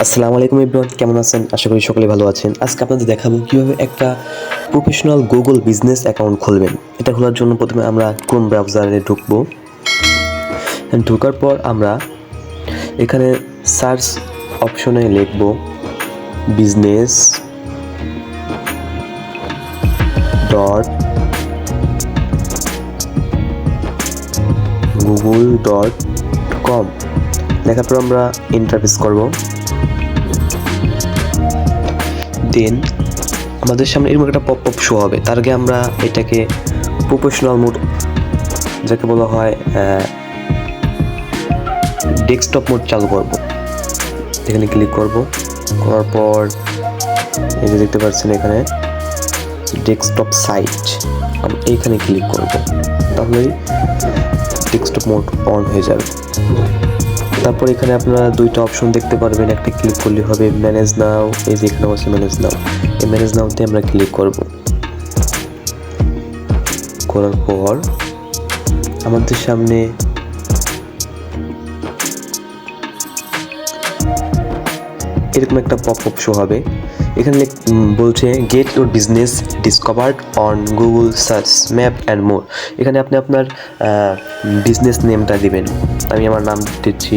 আসসালামু আলাইকুম এভরিওয়ান, কেমন আছেন? আশা করি সকলে ভালো আছেন। আজকে আপনাদের দেখাবো কীভাবে একটা প্রফেশনাল গুগল বিজনেস অ্যাকাউন্ট খুলবেন। এটা খোলার জন্য প্রথমে আমরা ক্রোম ব্রাউজারে ঢুকবো। ঢোকার পর আমরা এখানে সার্চ অপশনে লিখব বিজনেস ডট google.com লেখার পর আমরা এন্টার প্রেস করব। দেন আমাদের সামনে এরকম একটা পপ আপ শো হবে। তার আগে আমরা এটাকে প্রফেশনাল মোড, যাকে বলা হয় ডেস্কটপ মোড, চালু করব। এখানে ক্লিক করব। করার পর এই যে দেখতে পাচ্ছেন এখানে ডেস্কটপ সাইট, আমি এইখানে ক্লিক করব। তাহলেই ডেস্কটপ মোড অন হয়ে যাবে। তারপর এখানে আপনারা দুইটা অপশন দেখতে পারবেন, একটা ক্লিক করলে হবে ম্যানেজ নাও। এই যে এখানে আছে ম্যানেজ নাও, এই ম্যানেজ নাওতে আমরা ক্লিক করব। করার পর আমাদের সামনে এরকম একটা পপ আপ শো হবে। এখানে বলছে get your business discovered on Google search map and more. এখানে আপনি আপনার বিজনেস নেমটা দিবেন। আমি আমার নাম দিচ্ছি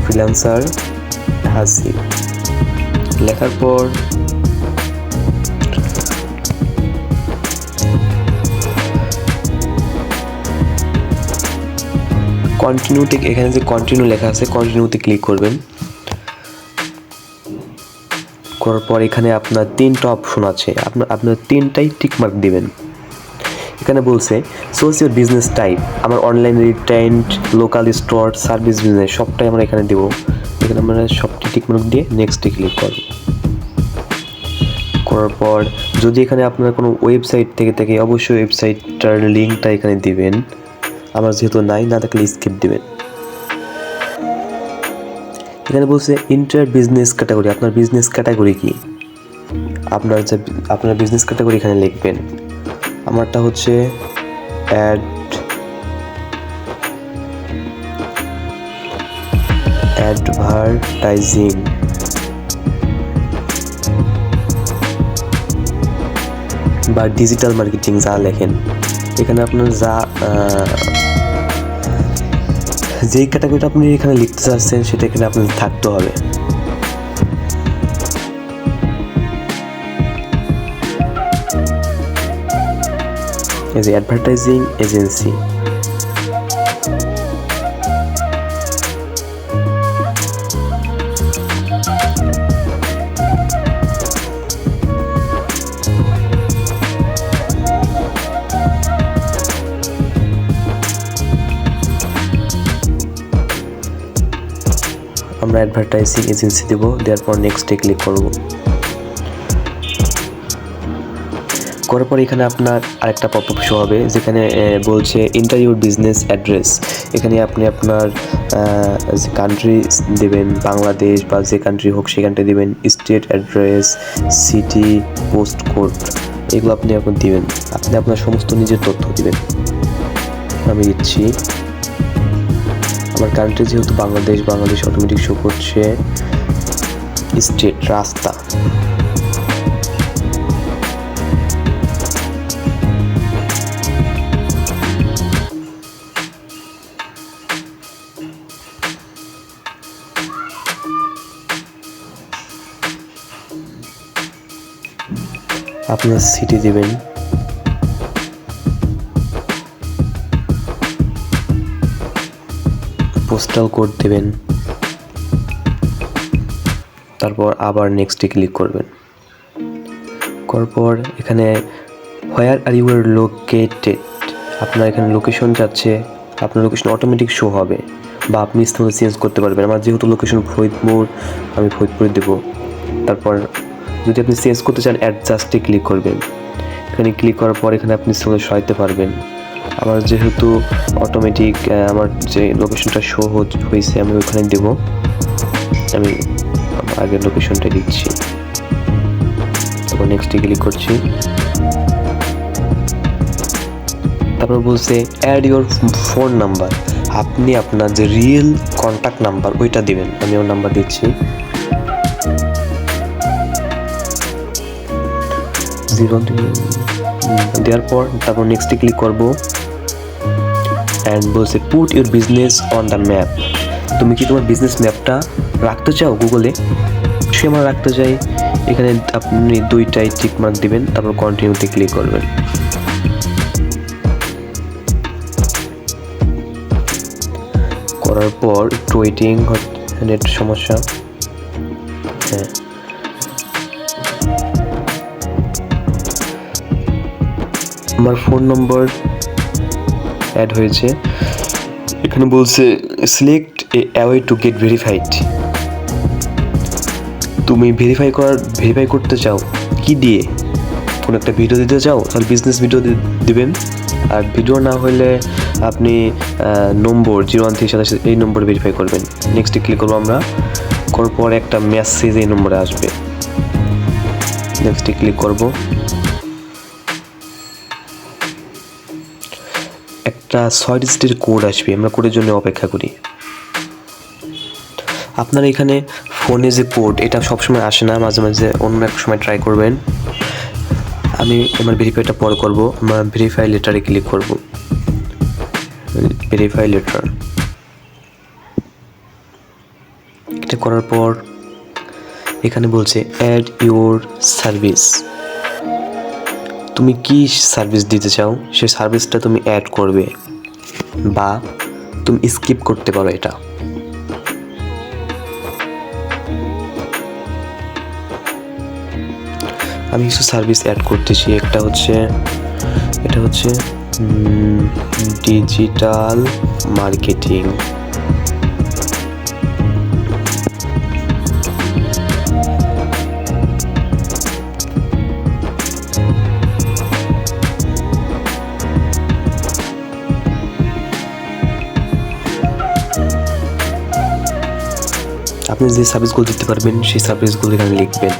ফ্রিল্যান্সার হাসিব। লেখার পর কন্টিনিউতে, এখানে যে কন্টিনিউ লেখা আছে কন্টিনিউতে ক্লিক করবেন। করার পর এখানে আপনার তিনটা অপশন আছে, আপনার তিনটাই টিকমার্ক দিবেন। এখানে বলছে সোর্স ইউর বিজনেস টাইপ, আমার online retail, local store, service business, সবটাই আমরা এখানে দেবো। এখানে আমরা সবটি টিকমার্ক দিয়ে নেক্সটে ক্লিক করব। করার পর যদি এখানে আপনার কোনো ওয়েবসাইট থেকে থাকে অবশ্যই ওয়েবসাইটটার লিঙ্কটা এখানে দিবেন। আমার যেহেতু না থাকলে স্কিপ দিবেন। এখানে বলছে ইন্টার বিজনেস ক্যাটাগরি, আপনার বিজনেস ক্যাটাগরি কি, আপনার বিজনেস ক্যাটাগরি এখানে লিখবেন। আমারটা হচ্ছে অ্যাডভার্টাইজিং বা ডিজিটাল মার্কেটিং, যা লেখেন এখানে আপনার যেই ক্যাটাগরিটা আপনি এখানে লিখতে চাচ্ছেন সেটা এখানে আপনার থাকতে হবে। এই যে অ্যাডভার্টাইজিং এজেন্সি, আমরা অ্যাডভার্টাইজিং এজেন্সি দেবো। দেওয়ার পর নেক্সটে ক্লিক করব। করার পর এখানে আপনার আরেকটা পপ আপ শো হবে, যেখানে বলছে এন্টার ইউর বিজনেস অ্যাড্রেস। এখানে আপনি আপনার যে কান্ট্রি দেবেন, বাংলাদেশ বা যে কান্ট্রি হোক সেখানটা দেবেন, state address, city, post code, এগুলো আপনি এখন দিবেন। আপনি আপনার সমস্ত নিজের তথ্য দিবেন। আমি দিচ্ছি আমার কান্ট্রি যেহেতু বাংলাদেশ অটোমেটিক শো করছে। স্টেট রাস্তা, আপনার সিটি দিবেন। পোস্টাল কোড দেবেন। তারপর আবার নেক্সটে ক্লিক করবেন। করার পর এখানে হোয়ার আর ইউ আর লোকেটেড, আপনার এখানে লোকেশন যাচ্ছে, আপনার লোকেশন অটোমেটিক শো হবে বা আপনি স্থান চেঞ্জ করতে পারবেন। আমার যেহেতু লোকেশন ফরিদপুর, আমি ফরিদপুরে দেবো। তারপর যদি আপনি চেঞ্জ করতে চান অ্যাডজাস্টে ক্লিক করবেন। এখানে ক্লিক করার পর এখানে আপনি স্থানে সরাইতে পারবেন। আমার যেহেতু অটোমেটিক আমার যে লোকেশনটা শো হয়েছে আমি ওখানে দেবো। আমি আগের লোকেশনটা দিচ্ছি। তারপর নেক্সটে ক্লিক করছি। তারপর বলছে অ্যাড ইউর ফোন নাম্বার, আপনি আপনার যে রিয়েল কন্ট্যাক্ট নাম্বার ওইটা দিবেন। আমি ওর নাম্বার দিচ্ছি, 0 দেওয়ার পর তারপর নেক্সটে ক্লিক করব। অ্যান্ড বলছে put your business on the map. তুমি কি তোমার বিজনেস ম্যাপটা রাখতে চাও গুগলে? সে আমরা রাখতে চাই। এখানে আপনি 2টাই টিক মার্ক দিবেন, তারপর কন্টিনিউতে ক্লিক করবেন। করার পর একটু ওয়েটিং, নেট সমস্যা। হ্যাঁ, আমার ফোন নম্বর অ্যাড হয়েছে। এখানে বলছে select a way to get verified. তুমি ভেরিফাই করতে চাও কি দিয়ে? কোনো একটা ভিডিও দিতে চাও, তাহলে বিজনেস ভিডিও দিবেন। আর ভিডিও না হলে আপনি নম্বর 0137 এই নম্বরে ভেরিফাই করবেন। নেক্সটে ক্লিক করবো আমরা। করার পর একটা মেসেজ এই নম্বরে আসবে। নেক্সটে ক্লিক করব। একটা 6 ডিজিটের কোড আসবে, আমরা কোডের জন্য অপেক্ষা করি। আপনার এখানে ফোনে যে কোড, এটা সবসময় আসে না, মাঝে মাঝে অন্য এক সময় ট্রাই করবেন। আমি আমার ভেরিফাইটা পরে করব। আমরা ভেরিফাই লেটারে ক্লিক করব। ভেরিফাই লেটার, এটা করার পর এখানে বলছে অ্যাড ইউর সার্ভিস। তুমি কি সার্ভিস দিতে চাও সেই সার্ভিসটা তুমি অ্যাড করবে, বা তুমি স্কিপ করতে পারো। এটা আমি কিছু সার্ভিস অ্যাড করতেছি। এটা হচ্ছে ডিজিটাল মার্কেটিং। আপনি যে সার্ভিসগুলো দিতে পারবেন সেই সার্ভিসগুলো এখানে লিখবেন।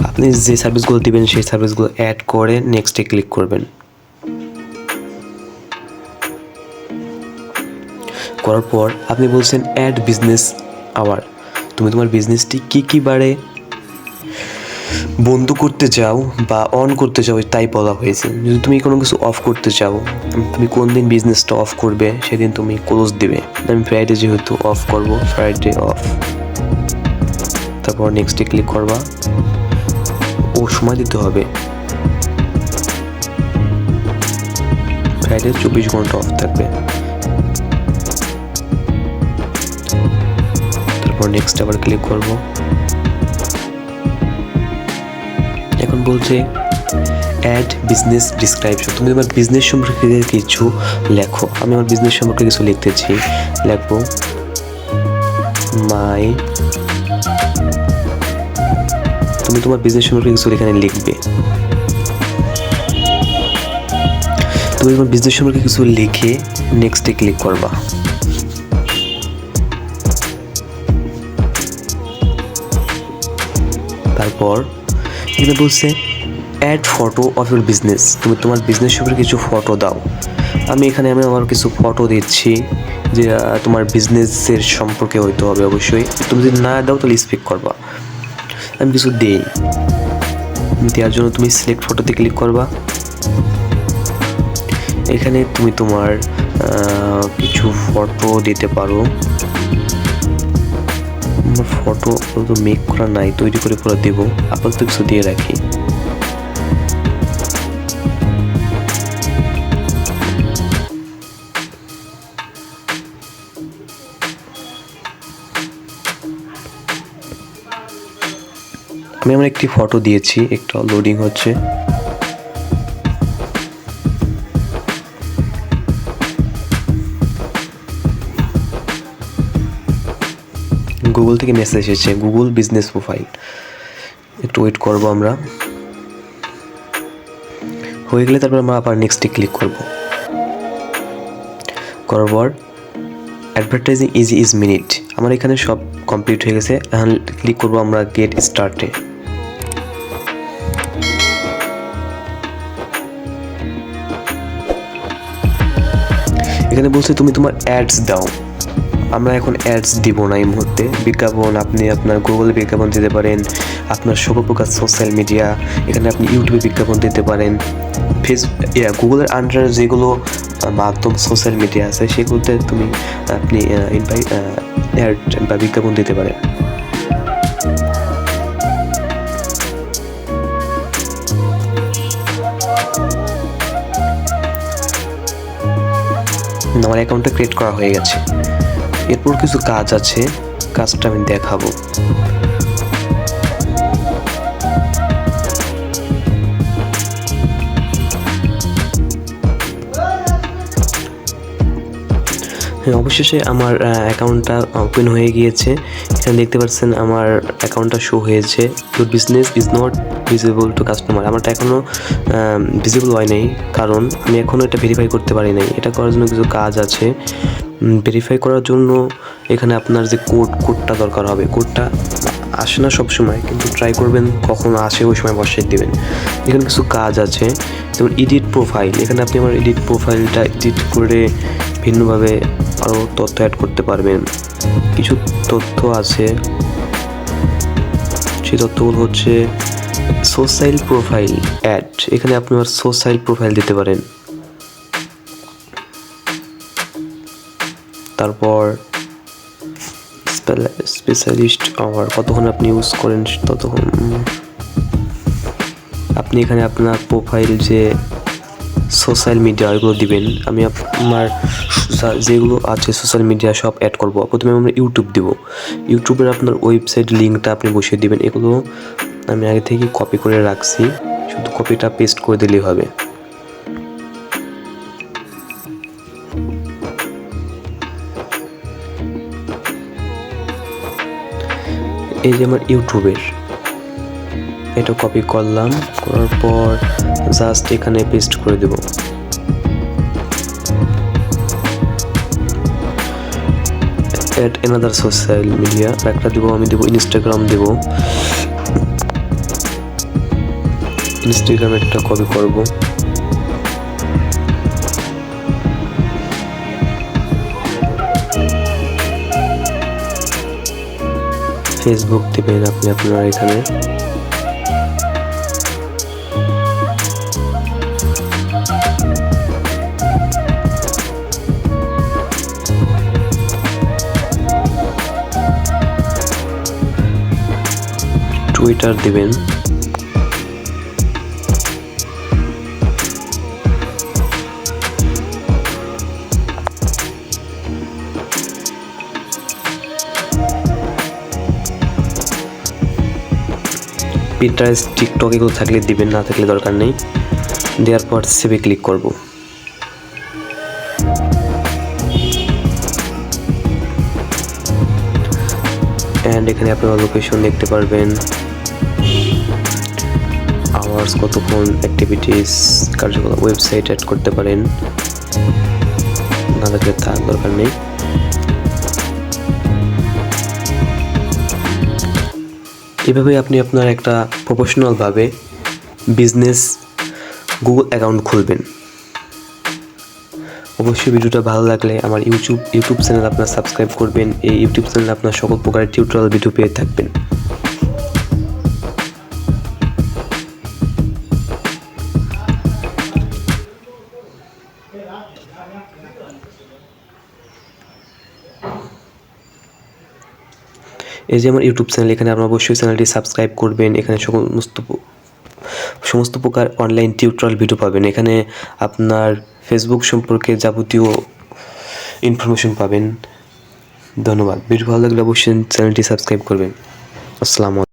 আপনি যে সার্ভিসগুলো দিবেন সেই সার্ভিসগুলো অ্যাড করে নেক্সটে ক্লিক করবেন। করার পর আপনি বলছেন অ্যাড বিজনেস আওয়ার। তুমি তোমার বিজনেসটি কী বারে বন্ধ করতে চাও বা অন করতে চাও তাই বলা হয়েছে। যদি তুমি কোনো কিছু অফ করতে চাও, তুমি কোন দিন বিজনেসটা অফ করবে সেদিন তুমি ক্লোজ দিবে। আমি ফ্রাইডে যেহেতু অফ করব, ফ্রাইডে অফ। তারপর নেক্সটে ক্লিক করবা। ও সময় দিতে হবে, ফ্রাইডে 24 ঘন্টা অফ থাকবে। তারপর নেক্সট আবার ক্লিক করব। এখন বলছে অ্যাড বিজনেস ডিসক্রিপশন। তুমি তোমার বিজনেস সম্পর্কে কিছু লেখো। আমি আমার বিজনেস সম্পর্কে কিছু লিখতেছি। লিখবো তুমি তোমার বিজনেস সম্পর্কে কিছু এখানে লিখবে। তুমি তোমার বিজনেস সম্পর্কে কিছু লিখে নেক্সটে ক্লিক করবা। তারপর এখানে বলছে add photo of your business. তুমি তোমার বিজনেস সম্পর্কে কিছু ফটো দাও। আমি আমার কিছু ফটো দিচ্ছি যে তোমার বিজনেসের সম্পর্কে হইতে হবে অবশ্যই। তুমি যদি না দাও তাহলে স্পিক করবা। আমি কিছু দিই, দেওয়ার জন্য তুমি সিলেক্ট ফটোতে ক্লিক করবা। এখানে তুমি তোমার কিছু ফটো দিতে পারো। আমার ফটো তো মেক করা নাই, তৈরি করে পরে দেবো। আপাতত কিছু দিয়ে রাখি। আমি আমার একটি ফটো দিয়েছি, একটু লোডিং হচ্ছে। গুগল থেকে মেসেজ এসেছে, গুগল বিজনেস প্রোফাইল। একটু ওয়েট করবো আমরা। হয়ে গেলে তারপর আমরা আবার নেক্সটে ক্লিক করব। করার পর অ্যাডভার্টাইজিং ইজ মিনিট, আমার এখানে সব কমপ্লিট হয়ে গেছে। এখন ক্লিক করবো আমরা গেট স্টার্টে। এখানে বলছে তুমি তোমার অ্যাডস দাও। আমরা এখন অ্যাডস দিব না এই মুহূর্তে। বিজ্ঞাপন আপনি আপনার গুগলে বিজ্ঞাপন দিতে পারেন, আপনার সকল প্রকার সোশ্যাল মিডিয়া, এখানে আপনি ইউটিউবে বিজ্ঞাপন দিতে পারেন, গুগলের আন্ডারে যেগুলো মাধ্যম সোশ্যাল মিডিয়া আছে সেগুলোতে আপনি অ্যাড বা বিজ্ঞাপন দিতে পারেন। আমার অ্যাকাউন্টটা ক্রিয়েট করা হয়ে গেছে। এরপর কিছু কাজ আছে, কাজটা আমি দেখাবো। অবশেষে আমার অ্যাকাউন্টটা ওপেন হয়ে গিয়েছে। এখানে দেখতে পাচ্ছেন আমার অ্যাকাউন্টটা শো হয়েছে। Your business is not visible to customer. আমারটা এখনও ভিজিবল হয় নাই, কারণ আমি এখনও এটা ভেরিফাই করতে পারি নাই। এটা করার জন্য কিছু কাজ আছে। ভেরিফাই করার জন্য এখানে আপনার যে কোডটা দরকার হবে, কোডটা আসে না সব সময়, কিন্তু ট্রাই করবেন কখন আসে ওই সময় বসিয়ে দেবেন। এখানে কিছু কাজ আছে, যেমন এডিট প্রোফাইল। এখানে আপনি আমার এডিট প্রোফাইলটা এডিট করে ভিন্নভাবে আরও তথ্য অ্যাড করতে পারবেন। কিছু তথ্য আছে, সেই তথ্যগুলো হচ্ছে সোশ্যাল প্রোফাইল অ্যাড। এখানে আপনি আমার সোশ্যাল প্রোফাইল দিতে পারেন। তারপর স্পেশালিস্ট আওয়ার, কতক্ষণ আপনি ইউজ করেন ততক্ষণ। আপনি এখানে আপনার প্রোফাইল যে সোশ্যাল মিডিয়া এগুলো দিবেন। আমি আমার যেগুলো আছে সোশ্যাল মিডিয়া সব অ্যাড করবো। প্রথমে আমরা ইউটিউব দিব। ইউটিউবের আপনার ওয়েবসাইট লিঙ্কটা আপনি বসিয়ে দিবেন। এগুলো আমি আগে থেকে কপি করে রাখছি, শুধু কপিটা পেস্ট করে দিলেই হবে। এই যে আমার ইউটিউবের এটা কপি করলাম, করার পর জাস্ট এখানে পেস্ট করে দেব। অ্যাড অ্যানাদার সোশ্যাল মিডিয়া একটা দেবো, আমি দেবো ইনস্টাগ্রাম দেব। ইনস্টাগ্রাম একটা কপি করব। ফেসবুক দেবেন আপনি আপনার এখানে। টুইটার দিবেন। পিন্টারেস্ট, টিকটক এগুলো থাকলে দিবেন, না থাকলে দরকার নেই। দেওয়ার পর সেভে ক্লিক করব। অ্যান্ড এখানে আপনারা লোকেশন দেখতে পারবেন, আওয়ার্স, কতক্ষণ, অ্যাক্টিভিটিস, কার্যকলাপ, ওয়েবসাইট অ্যাড করতে পারেন, না থাকলে থাক, দরকার নেই। এভাবে আপনি আপনার একটা প্রফেশনালভাবে বিজনেস গুগল অ্যাকাউন্ট খুলবেন। অবশ্যই ভিডিওটা ভালো লাগলে আমার ইউটিউব চ্যানেল আপনারা সাবস্ক্রাইব করবেন। এই ইউটিউব চ্যানেলে আপনার সকল প্রকারের টিউটোরিয়াল ভিডিও পেয়ে থাকবেন। এই যে আমার ইউটিউব চ্যানেল, এখানে আপনারা অবশ্যই চ্যানেলটি সাবস্ক্রাইব করবেন। এখানে সমস্ত প্রকার অনলাইন টিউটোরিয়াল ভিডিও পাবেন। এখানে আপনার ফেসবুক সম্পর্কে যাবতীয় ইনফরমেশন পাবেন। ধন্যবাদ। ভিডিও ভালো লাগলে অবশ্যই চ্যানেলটি সাবস্ক্রাইব করবেন। আসসালামু আলাইকুম।